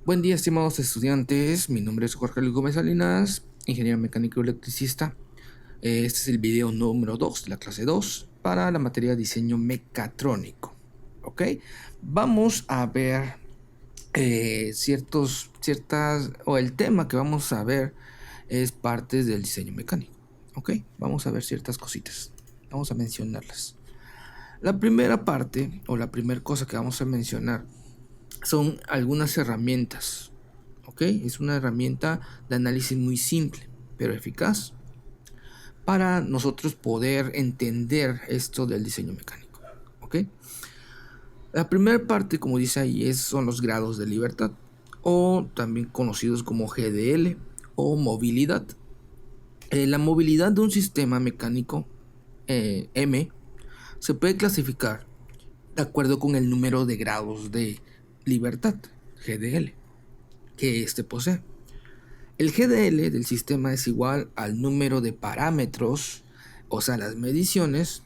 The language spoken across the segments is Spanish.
Buen día, estimados estudiantes. Mi nombre es Jorge Luis Gómez Salinas, ingeniero mecánico y electricista. Este es el video número 2 de la clase 2 para la materia de diseño mecatrónico. ¿Ok? Vamos a ver el tema que vamos a ver es partes del diseño mecánico. ¿Ok? Vamos a ver ciertas cositas. Vamos a mencionarlas. La primera parte o la primera cosa que vamos a mencionar son algunas herramientas. ¿Ok? Es una herramienta de análisis muy simple, pero eficaz para nosotros poder entender esto del diseño mecánico. ¿Ok? La primera parte, como dice ahí, son los grados de libertad, o también conocidos como GDL o movilidad. La movilidad de un sistema mecánico M se puede clasificar de acuerdo con el número de grados de libertad, GDL, que éste posee. El GDL del sistema es igual al número de parámetros, o sea, las mediciones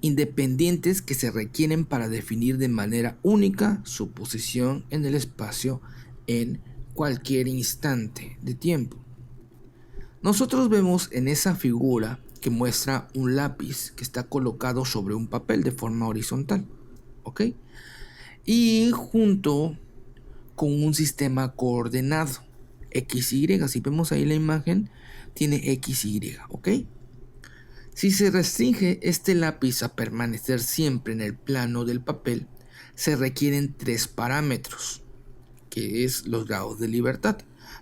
independientes que se requieren para definir de manera única su posición en el espacio en cualquier instante de tiempo. Nosotros vemos en esa figura que muestra un lápiz que está colocado sobre un papel de forma horizontal, ¿ok? Y junto con un sistema coordenado XY, si vemos ahí la imagen, tiene XY, ¿ok? Si se restringe este lápiz a permanecer siempre en el plano del papel, se requieren tres parámetros, que es los grados de libertad,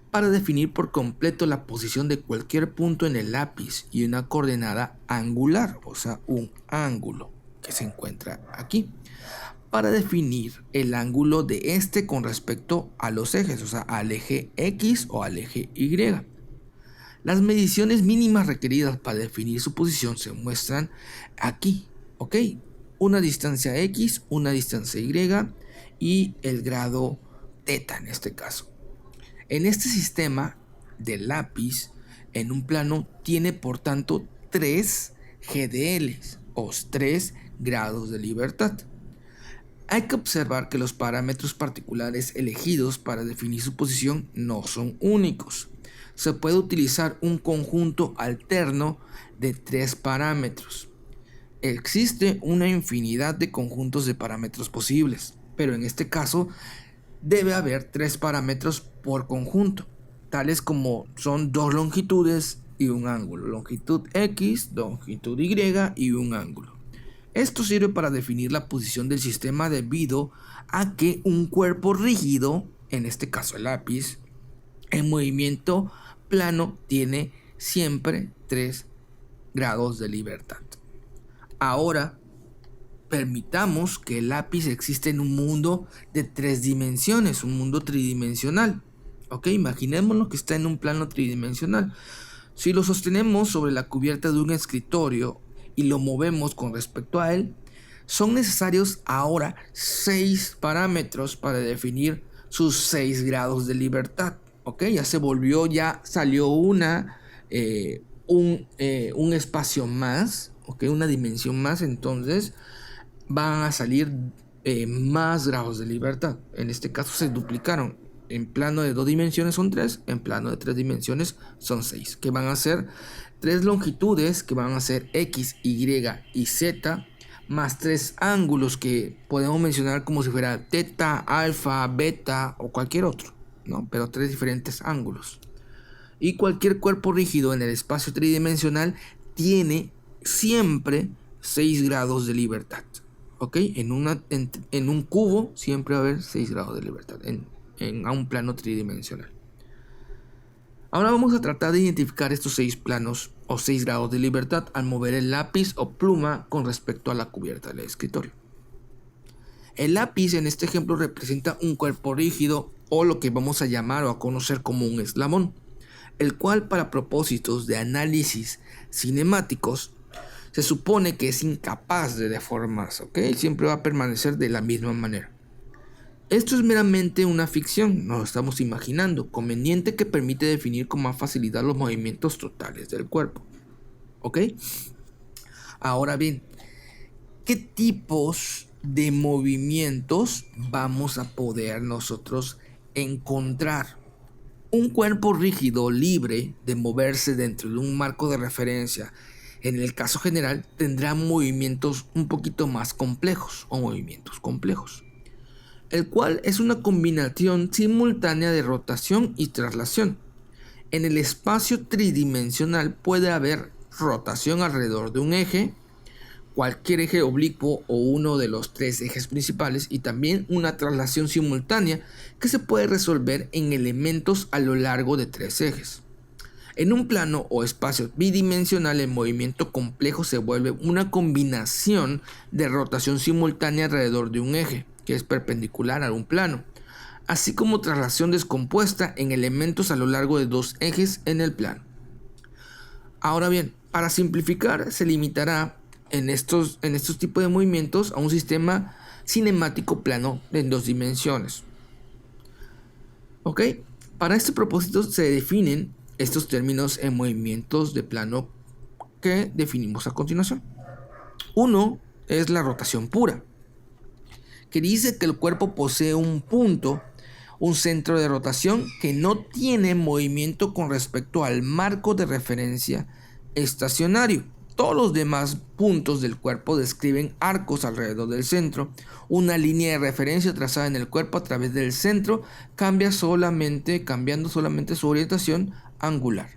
para definir por completo la posición de cualquier punto en el lápiz y una coordenada angular, o sea, un ángulo que se encuentra aquí, para definir el ángulo de este con respecto a los ejes, o sea, al eje X o al eje Y. Las mediciones mínimas requeridas para definir su posición se muestran aquí, ¿ok? Una distancia X, una distancia Y y el grado θ en este caso. En este sistema de lápiz, en un plano, tiene por tanto 3 GDLs o 3 grados de libertad. Hay que observar que los parámetros particulares elegidos para definir su posición no son únicos. Se puede utilizar un conjunto alterno de 3 parámetros. Existe una infinidad de conjuntos de parámetros posibles, pero en este caso debe haber 3 parámetros por conjunto, tales como son dos longitudes y un ángulo, longitud X, longitud Y y un ángulo. Esto sirve para definir la posición del sistema debido a que un cuerpo rígido, en este caso el lápiz, en movimiento plano tiene siempre 3 grados de libertad. Ahora, permitamos que el lápiz existe en un mundo de 3 dimensiones, un mundo tridimensional. Ok, imaginémonos que está en un plano tridimensional. Si lo sostenemos sobre la cubierta de un escritorio y lo movemos con respecto a él, son necesarios ahora 6 parámetros para definir sus 6 grados de libertad. Ok, ya salió un espacio más, ok, una dimensión más, entonces van a salir más grados de libertad. En este caso se duplicaron. En plano de 2 dimensiones son 3, en plano de 3 dimensiones son 6, que van a ser 3 longitudes, que van a ser X, Y y Z, más 3 ángulos que podemos mencionar como si fuera teta, alfa, beta o cualquier otro, ¿no? Pero 3 diferentes ángulos. Y cualquier cuerpo rígido en el espacio tridimensional tiene siempre 6 grados de libertad. ¿Ok? En un cubo siempre va a haber 6 grados de libertad a un plano tridimensional. Ahora vamos a tratar de identificar estos 6 planos o 6 grados de libertad al mover el lápiz o pluma con respecto a la cubierta del escritorio. El lápiz en este ejemplo representa un cuerpo rígido o lo que vamos a llamar o a conocer como un eslabón, el cual para propósitos de análisis cinemáticos se supone que es incapaz de deformarse, ¿ok? Siempre va a permanecer de la misma manera. Esto es meramente una ficción, nos lo estamos imaginando, conveniente que permite definir con más facilidad los movimientos totales del cuerpo, ¿ok? Ahora bien, ¿qué tipos de movimientos vamos a poder nosotros encontrar un cuerpo rígido libre de moverse dentro de un marco de referencia, en el caso general, tendrá movimientos un poquito más complejos o movimientos complejos, el cual es una combinación simultánea de rotación y traslación. En el espacio tridimensional puede haber rotación alrededor de un eje, cualquier eje oblicuo o uno de los tres ejes principales, y también una traslación simultánea que se puede resolver en elementos a lo largo de tres ejes. En un plano o espacio bidimensional, el movimiento complejo se vuelve una combinación de rotación simultánea alrededor de un eje, que es perpendicular a un plano, así como traslación descompuesta en elementos a lo largo de dos ejes en el plano. Ahora bien, para simplificar, se limitará en estos tipos de movimientos a un sistema cinemático plano en dos dimensiones. ¿Ok? Para este propósito se definen estos términos en movimientos de plano que definimos a continuación. Uno es la rotación pura, que dice que el cuerpo posee un punto, un centro de rotación que no tiene movimiento con respecto al marco de referencia estacionario. Todos los demás puntos del cuerpo describen arcos alrededor del centro. Una línea de referencia trazada en el cuerpo a través del centro cambiando solamente su orientación angular.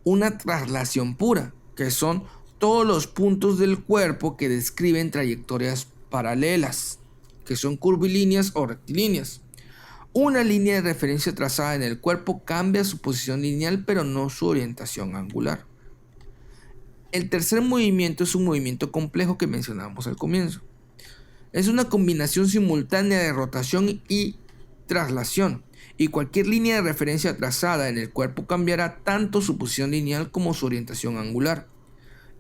Una traslación pura, que son todos los puntos del cuerpo que describen trayectorias paralelas, que son curvilíneas o rectilíneas. Una línea de referencia trazada en el cuerpo cambia su posición lineal, pero no su orientación angular. El tercer movimiento es un movimiento complejo que mencionamos al comienzo. Es una combinación simultánea de rotación y traslación, y cualquier línea de referencia trazada en el cuerpo cambiará tanto su posición lineal como su orientación angular,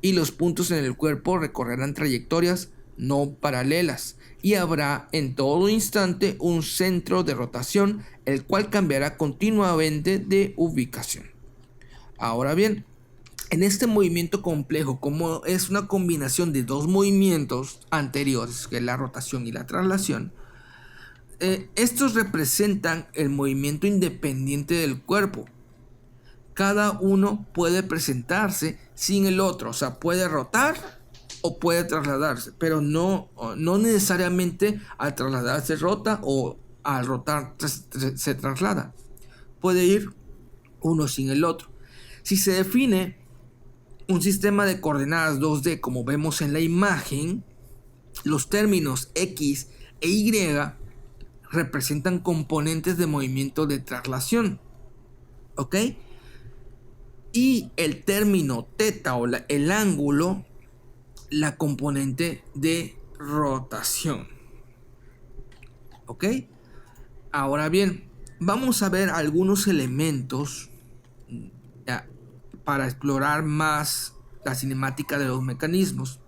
y los puntos en el cuerpo recorrerán trayectorias no paralelas, y habrá en todo instante un centro de rotación, el cual cambiará continuamente de ubicación. Ahora bien, en este movimiento complejo, como es una combinación de dos movimientos anteriores, que es la rotación y la traslación, estos representan el movimiento independiente del cuerpo. Cada uno puede presentarse sin el otro, o sea, puede rotar o puede trasladarse, pero no necesariamente al trasladarse rota o al rotar se traslada. Puede ir uno sin el otro. Si se define un sistema de coordenadas 2D como vemos en la imagen, los términos X e Y representan componentes de movimiento de traslación, ¿ok? Y el término θ o el ángulo, la componente de rotación, ¿ok? Ahora bien, vamos a ver algunos elementos para explorar más la cinemática de los mecanismos,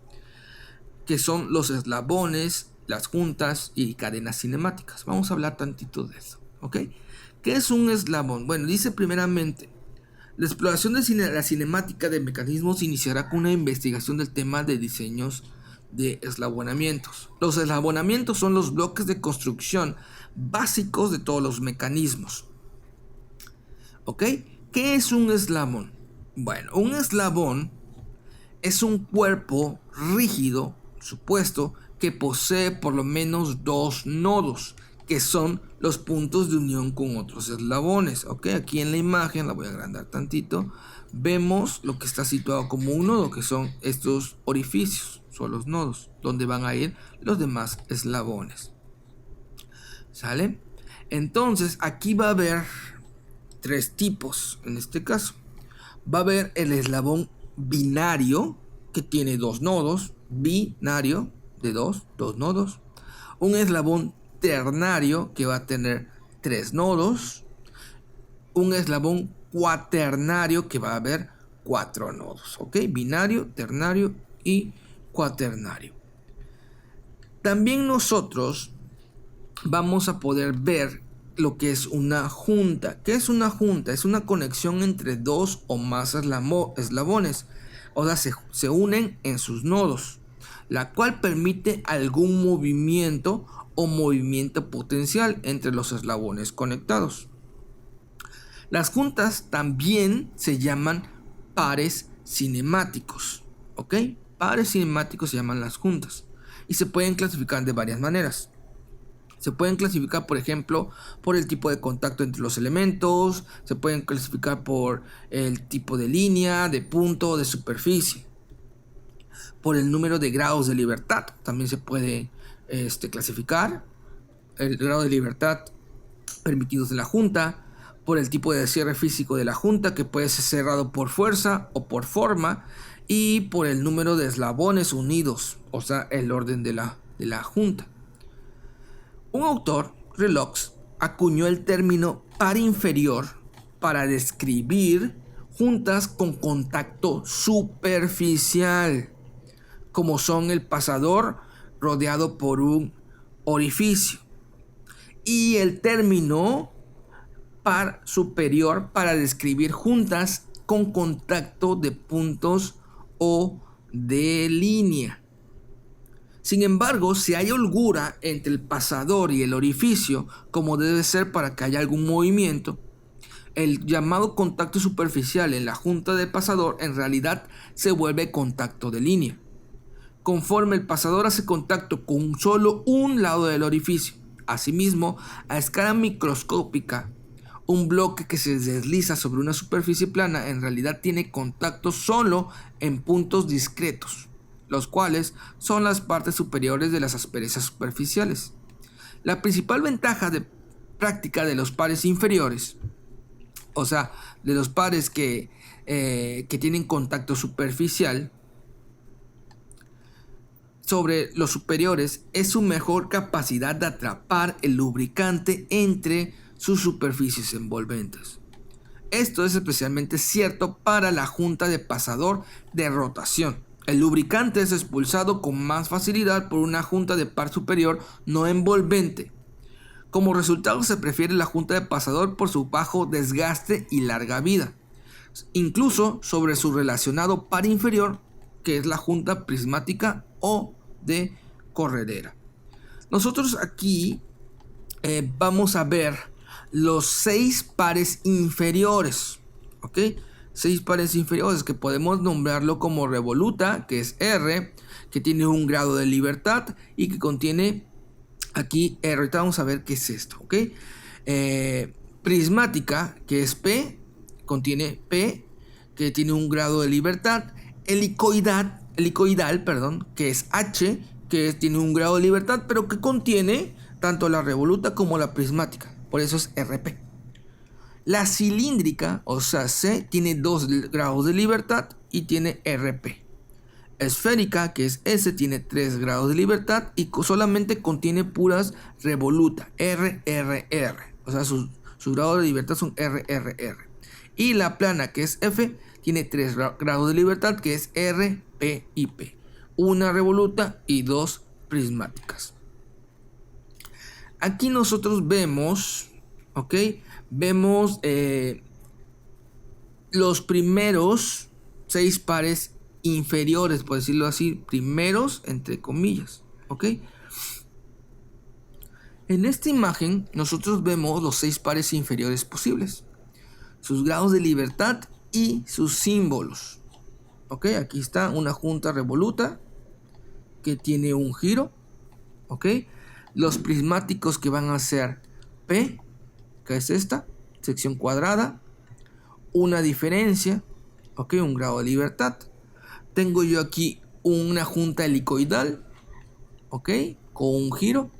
que son los eslabones, las juntas y cadenas cinemáticas. Vamos a hablar tantito de eso, ¿ok? ¿Qué es un eslabón? Bueno, dice primeramente, la exploración de la cinemática de mecanismos iniciará con una investigación del tema de diseños de eslabonamientos. Los eslabonamientos son los bloques de construcción básicos de todos los mecanismos, ¿ok? ¿Qué es un eslabón? Bueno, un eslabón es un cuerpo rígido, supuesto, que posee por lo menos dos nodos, que son los puntos de unión con otros eslabones. ¿Ok? Aquí en la imagen, la voy a agrandar tantito, vemos lo que está situado como un nodo, que son estos orificios, son los nodos, donde van a ir los demás eslabones. ¿Sale? Entonces, aquí va a haber tres tipos, en este caso. Va a haber el eslabón binario, que tiene dos nodos, binario, de dos nodos. Un eslabón ternario, que va a tener tres nodos. Un eslabón cuaternario, que va a haber cuatro nodos, ¿ok? Binario, ternario y cuaternario. También nosotros vamos a poder ver lo que es una junta. ¿Qué es una junta? Es una conexión entre dos o más eslabones, o sea, se unen en sus nodos, la cual permite algún movimiento o movimiento potencial entre los eslabones conectados. Las juntas también se llaman pares cinemáticos, ¿ok? Pares cinemáticos se llaman las juntas y se pueden clasificar de varias maneras. Se pueden clasificar, por ejemplo, por el tipo de contacto entre los elementos, se pueden clasificar por el tipo de línea, de punto, de superficie, por el número de grados de libertad. También se puede clasificar el grado de libertad permitidos de la junta, por el tipo de cierre físico de la junta, que puede ser cerrado por fuerza o por forma, y por el número de eslabones unidos, o sea, el orden de la junta. Un autor, Relox, acuñó el término par inferior para describir juntas con contacto superficial, como son el pasador rodeado por un orificio, y el término par superior para describir juntas con contacto de puntos o de línea. Sin embargo, si hay holgura entre el pasador y el orificio, como debe ser para que haya algún movimiento, el llamado contacto superficial en la junta de pasador en realidad se vuelve contacto de línea, conforme el pasador hace contacto con solo un lado del orificio. Asimismo, a escala microscópica, un bloque que se desliza sobre una superficie plana en realidad tiene contacto solo en puntos discretos, los cuales son las partes superiores de las asperezas superficiales. La principal ventaja de práctica de los pares inferiores, o sea, de los pares que tienen contacto superficial sobre los superiores, es su mejor capacidad de atrapar el lubricante entre sus superficies envolventes. Esto es especialmente cierto para la junta de pasador de rotación. El lubricante es expulsado con más facilidad por una junta de par superior no envolvente. Como resultado, se prefiere la junta de pasador por su bajo desgaste y larga vida, incluso sobre su relacionado par inferior, que es la junta prismática o de corredera. Nosotros aquí vamos a ver los 6 pares inferiores, ¿ok? 6 pares inferiores que podemos nombrarlo como revoluta, que es R, que tiene un grado de libertad y que contiene aquí R. Ahorita vamos a ver qué es esto, ¿ok? Prismática, que es P, contiene P, que tiene un grado de libertad. Helicoidal, que es H, que tiene un grado de libertad, pero que contiene tanto la revoluta como la prismática. Por eso es RP. La cilíndrica, o sea C, tiene 2 grados de libertad y tiene RP. Esférica, que es S, tiene 3 grados de libertad y solamente contiene puras revoluta, RRR. O sea, sus grados de libertad son RRR. Y la plana, que es F, tiene 3 grados de libertad, que es R, P y P. Una revoluta y 2 prismáticas. Aquí nosotros vemos, ¿ok? Vemos los primeros 6 pares inferiores, por decirlo así, primeros entre comillas, ¿ok? En esta imagen nosotros vemos los 6 pares inferiores posibles, sus grados de libertad y sus símbolos, ¿ok? Aquí está una junta revoluta que tiene un giro, ¿ok? Los prismáticos que van a ser P, que es esta, sección cuadrada, una diferencia, ¿ok? Un grado de libertad. Tengo yo aquí una junta helicoidal, ¿ok? Con un giro.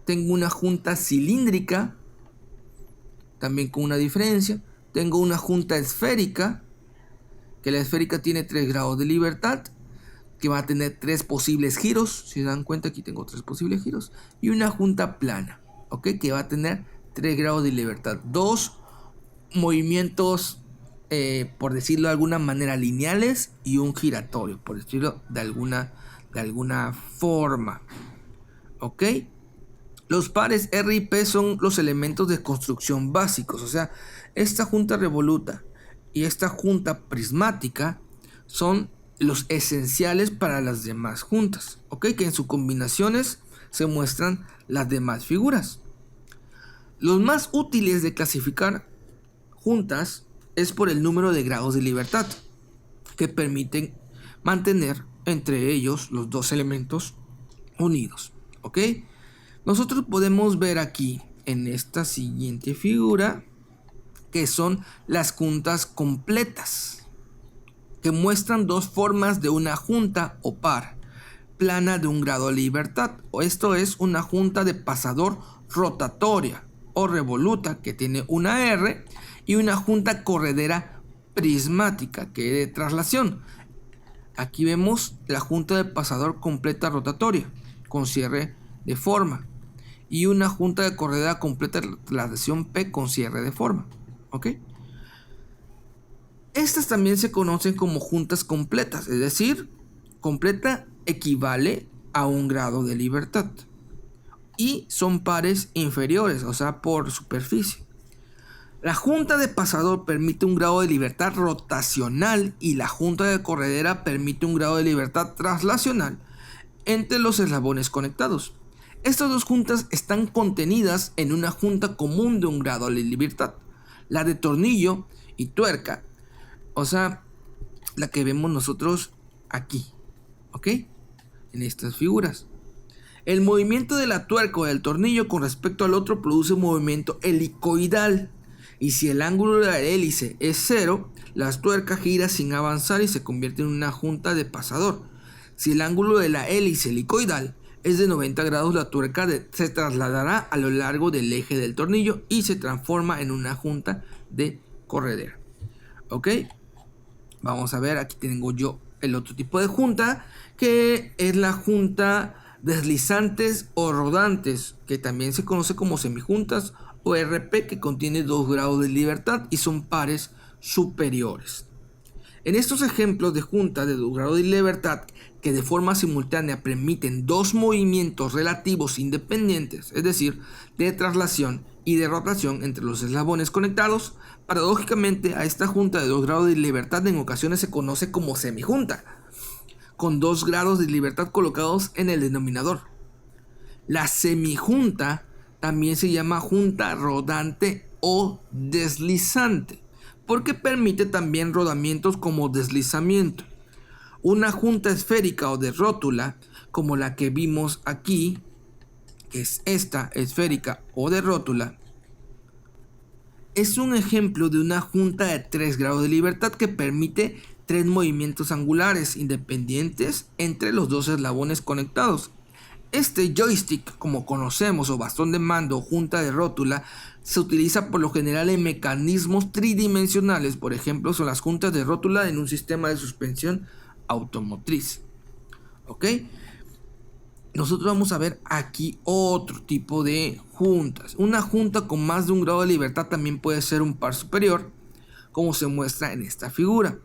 Tengo una junta cilíndrica, también con una diferencia. Tengo una junta esférica, que la esférica tiene 3 grados de libertad, que va a tener 3 posibles giros. Si se dan cuenta, aquí tengo 3 posibles giros. Y una junta plana, ¿ok? Que va a tener 3 grados de libertad. 2 movimientos, por decirlo de alguna manera, lineales y un giratorio, por decirlo de alguna forma, ¿ok? Los pares R y P son los elementos de construcción básicos. O sea, esta junta revoluta y esta junta prismática son los esenciales para las demás juntas, ¿ok? Que en sus combinaciones se muestran las demás figuras. Los más útiles de clasificar juntas es por el número de grados de libertad que permiten mantener entre ellos los dos elementos unidos. ¿Ok? Nosotros podemos ver aquí en esta siguiente figura que son las juntas completas, que muestran dos formas de una junta o par plana de un grado de libertad. Esto es una junta de pasador rotatoria o revoluta que tiene una R y una junta corredera prismática que es de traslación. Aquí vemos la junta de pasador completa rotatoria con cierre de forma y una junta de corredera completa de traslación P con cierre de forma. ¿Ok? Estas también se conocen como juntas completas, es decir, completa equivale a un grado de libertad y son pares inferiores, o sea, por superficie. La junta de pasador permite un grado de libertad rotacional y la junta de corredera permite un grado de libertad traslacional entre los eslabones conectados. Estas dos juntas están contenidas en una junta común de un grado de libertad, la de tornillo y tuerca, o sea, la que vemos nosotros aquí, ¿ok? En estas figuras. El movimiento de la tuerca o del tornillo con respecto al otro produce un movimiento helicoidal. Y si el ángulo de la hélice es 0, la tuerca gira sin avanzar y se convierte en una junta de pasador. Si el ángulo de la hélice helicoidal es de 90 grados, la tuerca se trasladará a lo largo del eje del tornillo y se transforma en una junta de corredera. ¿Ok? Vamos a ver, aquí tengo yo el otro tipo de junta, que es la junta deslizantes o rodantes, que también se conoce como semijuntas o RP, que contiene 2 grados de libertad y son pares superiores. En estos ejemplos de junta de 2 grados de libertad que de forma simultánea permiten dos movimientos relativos independientes, es decir, de traslación y de rotación entre los eslabones conectados, paradójicamente a esta junta de 2 grados de libertad en ocasiones se conoce como semijunta, con 2 grados de libertad colocados en el denominador. La semijunta también se llama junta rodante o deslizante, porque permite también rodamientos como deslizamiento. Una junta esférica o de rótula, como la que vimos aquí, que es esta esférica o de rótula, es un ejemplo de una junta de 3 grados de libertad que permite 3 movimientos angulares independientes entre los dos eslabones conectados. Este joystick, como conocemos, o bastón de mando o junta de rótula, se utiliza por lo general en mecanismos tridimensionales. Por ejemplo, son las juntas de rótula en un sistema de suspensión automotriz. ¿Ok? Nosotros vamos a ver aquí otro tipo de juntas. Una junta con más de un grado de libertad también puede ser un par superior, como se muestra en esta figura.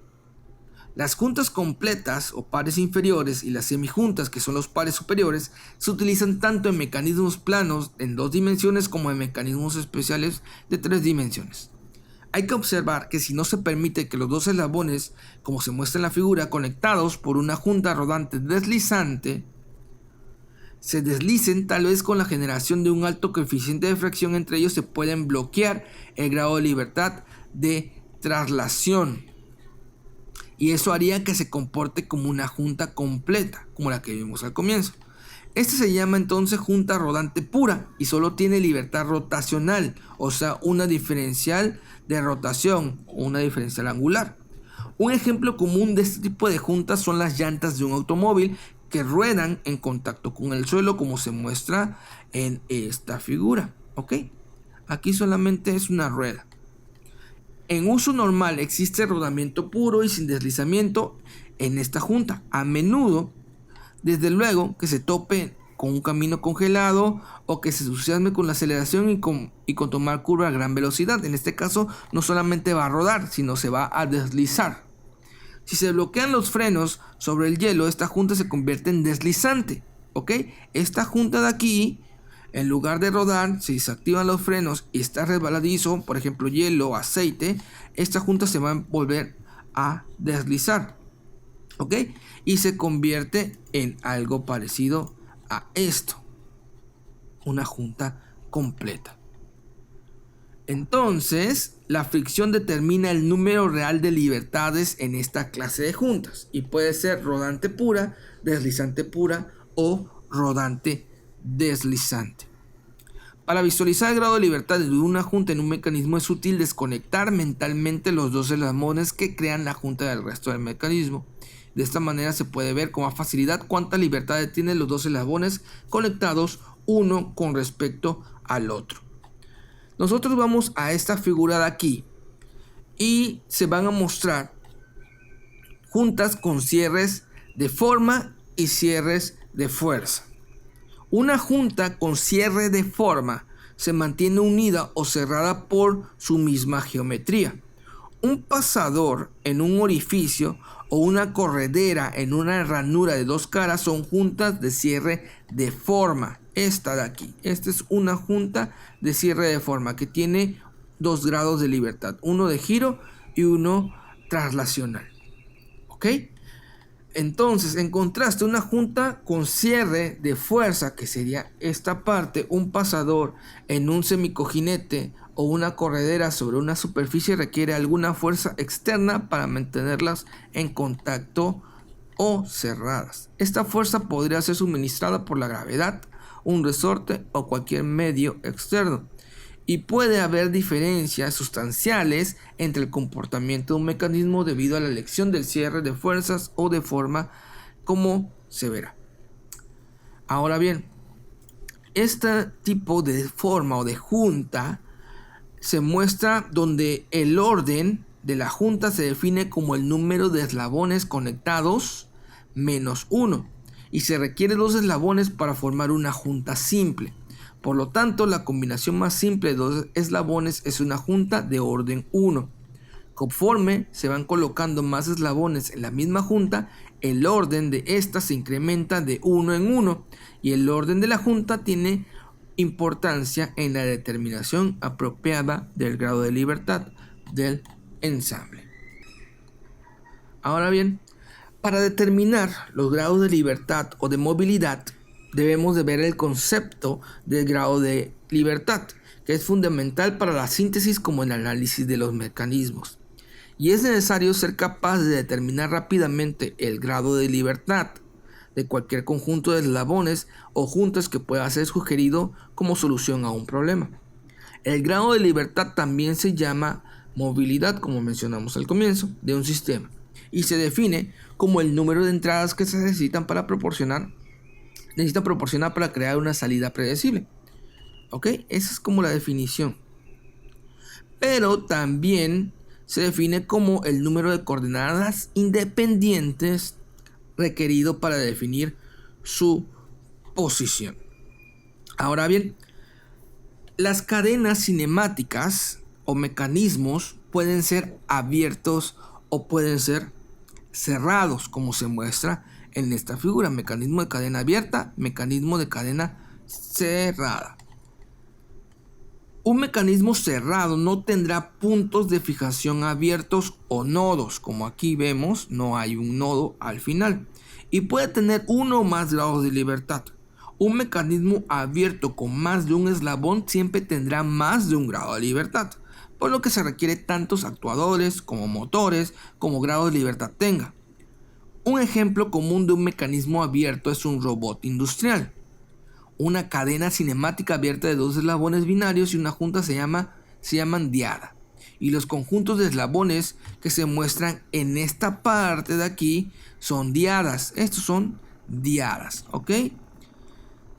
Las juntas completas o pares inferiores y las semijuntas, que son los pares superiores, se utilizan tanto en mecanismos planos en 2 dimensiones como en mecanismos especiales de 3 dimensiones. Hay que observar que si no se permite que los dos eslabones, como se muestra en la figura, conectados por una junta rodante deslizante, se deslicen, tal vez con la generación de un alto coeficiente de fricción entre ellos, se pueden bloquear el grado de libertad de traslación. Y eso haría que se comporte como una junta completa, como la que vimos al comienzo. Este se llama entonces junta rodante pura y solo tiene libertad rotacional, o sea, una diferencial de rotación o una diferencial angular. Un ejemplo común de este tipo de juntas son las llantas de un automóvil que ruedan en contacto con el suelo, como se muestra en esta figura. ¿Ok? Aquí solamente es una rueda. En uso normal existe rodamiento puro y sin deslizamiento en esta junta. A menudo, desde luego, que se tope con un camino congelado o que se entusiasme con la aceleración y con tomar curva a gran velocidad. En este caso, no solamente va a rodar, sino se va a deslizar. Si se bloquean los frenos sobre el hielo, esta junta se convierte en deslizante. ¿Ok? Esta junta de aquí, en lugar de rodar, si se activan los frenos y está resbaladizo, por ejemplo hielo o aceite, esta junta se va a volver a deslizar. ¿Ok? Y se convierte en algo parecido a esto. una junta completa. Entonces, la fricción determina el número real de libertades en esta clase de juntas y puede ser rodante pura, deslizante pura o rodante deslizante. Para visualizar el grado de libertad de una junta en un mecanismo es útil desconectar mentalmente los dos eslabones que crean la junta del resto del mecanismo. De esta manera se puede ver con más facilidad cuánta libertad tienen los dos eslabones conectados uno con respecto al otro. Nosotros vamos a esta figura de aquí y se van a mostrar juntas con cierres de forma y cierres de fuerza. Una junta con cierre de forma se mantiene unida o cerrada por su misma geometría. Un pasador en un orificio o una corredera en una ranura de dos caras son juntas de cierre de forma. Esta de aquí, esta es una junta de cierre de forma que tiene 2 grados de libertad, uno de giro y uno traslacional. ¿Ok? Entonces, en contraste, una junta con cierre de fuerza, que sería esta parte, un pasador en un semicojinete o una corredera sobre una superficie requiere alguna fuerza externa para mantenerlas en contacto o cerradas. Esta fuerza podría ser suministrada por la gravedad, un resorte o cualquier medio externo. Y puede haber diferencias sustanciales entre el comportamiento de un mecanismo debido a la elección del cierre de fuerzas o de forma, como se verá. Ahora bien, este tipo de forma o de junta se muestra donde el orden de la junta se define como el número de eslabones conectados menos 1 y se requiere 2 eslabones para formar una junta simple. Por lo tanto, la combinación más simple de 2 eslabones es una junta de orden 1. Conforme se van colocando más eslabones en la misma junta, el orden de esta se incrementa de 1 en 1 y el orden de la junta tiene importancia en la determinación apropiada del grado de libertad del ensamble. Ahora bien, para determinar los grados de libertad o de movilidad, debemos de ver el concepto del grado de libertad, que es fundamental para la síntesis como el análisis de los mecanismos. Y es necesario ser capaz de determinar rápidamente el grado de libertad de cualquier conjunto de eslabones o juntas que pueda ser sugerido como solución a un problema. El grado de libertad también se llama movilidad, como mencionamos al comienzo, de un sistema, y se define como el número de entradas que se necesitan proporcionar para crear una salida predecible. ¿Ok? Esa es como la definición. Pero también se define como el número de coordenadas independientes requerido para definir su posición. Ahora bien, las cadenas cinemáticas o mecanismos pueden ser abiertos o pueden ser cerrados, como se muestra en esta figura: mecanismo de cadena abierta, mecanismo de cadena cerrada. Un mecanismo cerrado no tendrá puntos de fijación abiertos o nodos, como aquí vemos, no hay un nodo al final, y puede tener uno o más grados de libertad. Un mecanismo abierto con más de un eslabón siempre tendrá más de un grado de libertad, por lo que se requiere tantos actuadores como motores como grado de libertad tenga. Un ejemplo común de un mecanismo abierto es un robot industrial. Una cadena cinemática abierta de 2 eslabones binarios y una junta se llaman diada. Y los conjuntos de eslabones que se muestran en esta parte de aquí son diadas. Estos son diadas, ¿ok?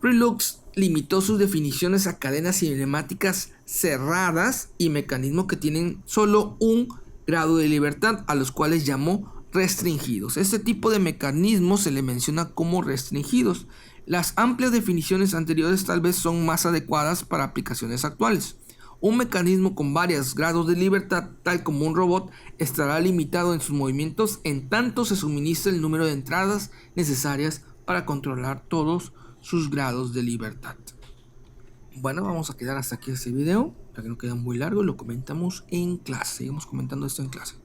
Prelux limitó sus definiciones a cadenas cinemáticas cerradas y mecanismos que tienen solo un grado de libertad, a los cuales llamó restringidos. Este tipo de mecanismos se le menciona como restringidos. Las amplias definiciones anteriores tal vez son más adecuadas para aplicaciones actuales. Un mecanismo con varios grados de libertad, tal como un robot, estará limitado en sus movimientos en tanto se suministre el número de entradas necesarias para controlar todos sus grados de libertad. Bueno, vamos a quedar hasta aquí este video, para que no quede muy largo, lo comentamos en clase. Seguimos comentando esto en clase.